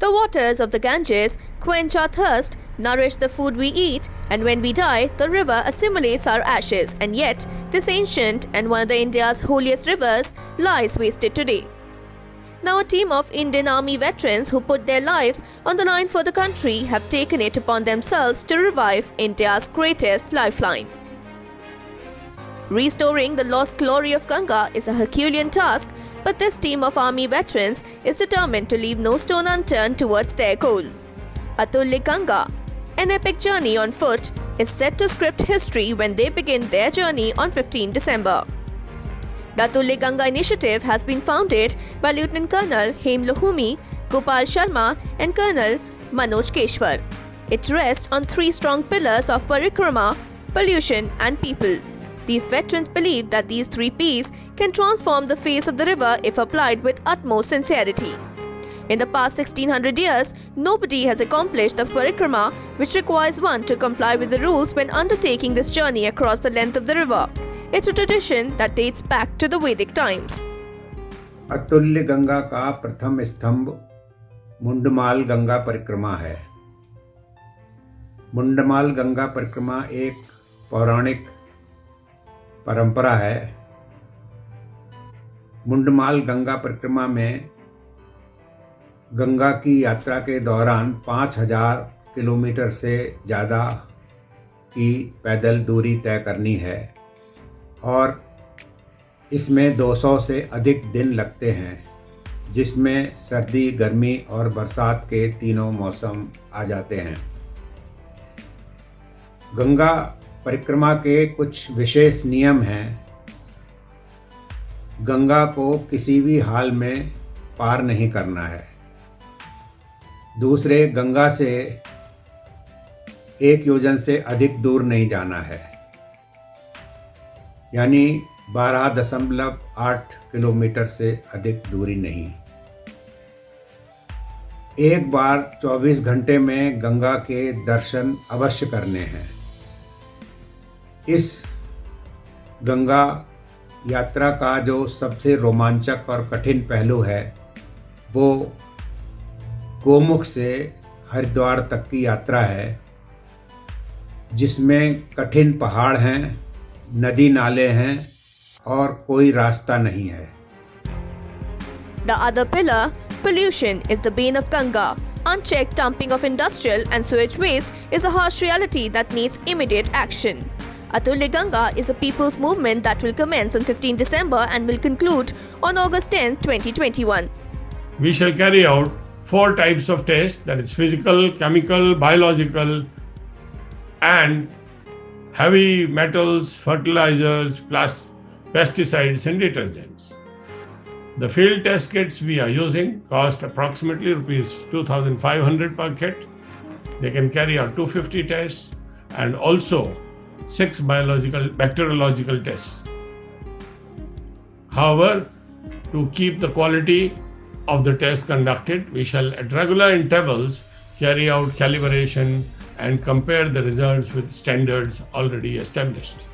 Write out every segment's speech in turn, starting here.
The waters of the Ganges quench our thirst, nourish the food we eat, and when we die, the river assimilates our ashes. And yet, this ancient and one of the India's holiest rivers lies wasted today. Now, a team of Indian Army veterans who put their lives on the line for the country have taken it upon themselves to revive India's greatest lifeline. Restoring the lost glory of Ganga is a Herculean task, but this team of army veterans is determined to leave no stone unturned towards their goal. Atulya Ganga, an epic journey on foot, is set to script history when they begin their journey on 15 December. The Atulya Ganga initiative has been founded by Lieutenant Colonel Hem Lohumi, Gopal Sharma and Colonel Manoj Keshwar. It rests on three strong pillars of parikrama, pollution and people. These veterans believe that these three P's can transform the face of the river if applied with utmost sincerity. In the past 1600 years, nobody has accomplished the parikrama, which requires one to comply with the rules when undertaking this journey across the length of the river. It's a tradition that dates back to the Vedic times. अतुल्य गंगा का प्रथम स्तंभ मुंडमाल गंगा परिक्रमा है। मुंडमाल गंगा परिक्रमा एक पौराणिक परंपरा है। मुंडमाल गंगा परिक्रमा में गंगा की यात्रा के दौरान 5000 किलोमीटर से ज़्यादा की पैदल दूरी तय करनी है और इसमें 200 से अधिक दिन लगते हैं, जिसमें सर्दी, गर्मी और बरसात के तीनों मौसम आ जाते हैं। गंगा परिक्रमा के कुछ विशेष नियम हैं। गंगा को किसी भी हाल में पार नहीं करना है। दूसरे, गंगा से 1 योजन से अधिक दूर नहीं जाना है, यानी 12.8 किलोमीटर से अधिक दूरी नहीं। एक बार 24 घंटे में गंगा के दर्शन अवश्य करने हैं। इस गंगा यात्रा का जो सबसे रोमांचक और कठिन पहलू है, वो गोमुख से हरिद्वार तक की यात्रा है, जिसमें कठिन पहाड़ हैं, नदी नाले हैं और कोई रास्ता नहीं है। The other pillar, pollution, is the bane of Ganga. Unchecked dumping of industrial and sewage waste is a harsh reality that needs immediate action. Atulya Ganga is a people's movement that will commence on 15 December and will conclude on August 10, 2021. We shall carry out 4 types of tests, that is physical, chemical, biological and heavy metals, fertilizers, plus pesticides and detergents. The field test kits we are using cost approximately rupees 2,500 per kit. They can carry out 250 tests and also 6 bacteriological tests. However, to keep the quality of the test conducted, we shall at regular intervals carry out calibration and compare the results with standards already established.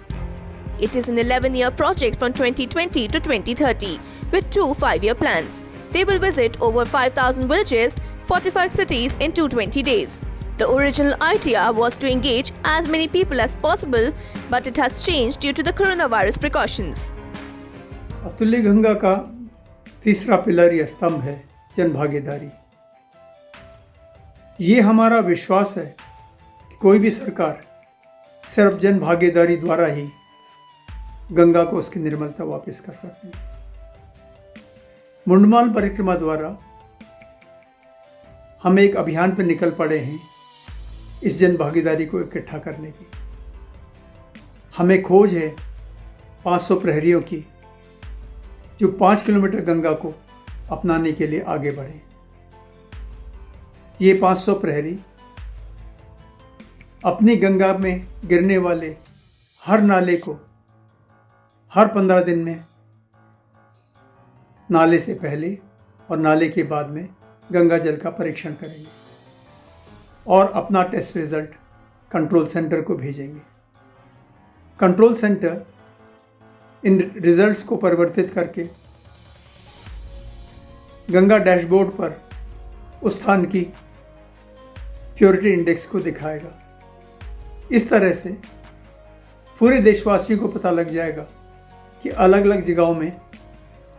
It is an 11-year project from 2020 to 2030 with 2 5-year plans. They will visit over 5,000 villages, 45 cities in 220 days. The original idea was to engage as many people as possible, but it has changed due to the coronavirus precautions. अतुल्य गंगा का तीसरा pillar या स्तंभ है जन भागीदारी। ये हमारा विश्वास है कि कोई भी सरकार सिर्फ जन भागीदारी द्वारा ही गंगा को उसकी निर्मलता वापस कर सकती है। मुंडमाल परिक्रमा द्वारा हम एक अभियान पर निकल पड़े हैं इस जन भागीदारी को इकट्ठा करने की। हमें खोज है 500 प्रहरियों की, जो 5 किलोमीटर गंगा को अपनाने के लिए आगे बढ़े। ये 500 प्रहरी अपनी गंगा में गिरने वाले हर नाले को हर 15 दिन में नाले से पहले और नाले के बाद में गंगा जल का परीक्षण करेंगे और अपना टेस्ट रिजल्ट कंट्रोल सेंटर को भेजेंगे। कंट्रोल सेंटर इन रिजल्ट्स को परिवर्तित करके गंगा डैशबोर्ड पर उस स्थान की प्योरिटी इंडेक्स को दिखाएगा। इस तरह से पूरे देशवासियों को पता लग जाएगा कि अलग अलग जगहों में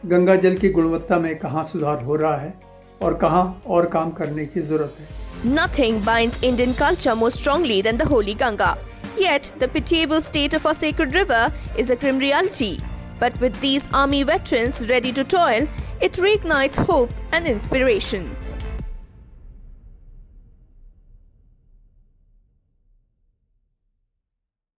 गंगा जल की गुणवत्ता में कहाँ सुधार हो रहा है और कहाँ और काम करने की जरूरत है। Nothing binds Indian culture more strongly than the holy Ganga. Yet, the pitiable state of our sacred river is a grim reality. But with these army veterans ready to toil, it reignites hope and inspiration.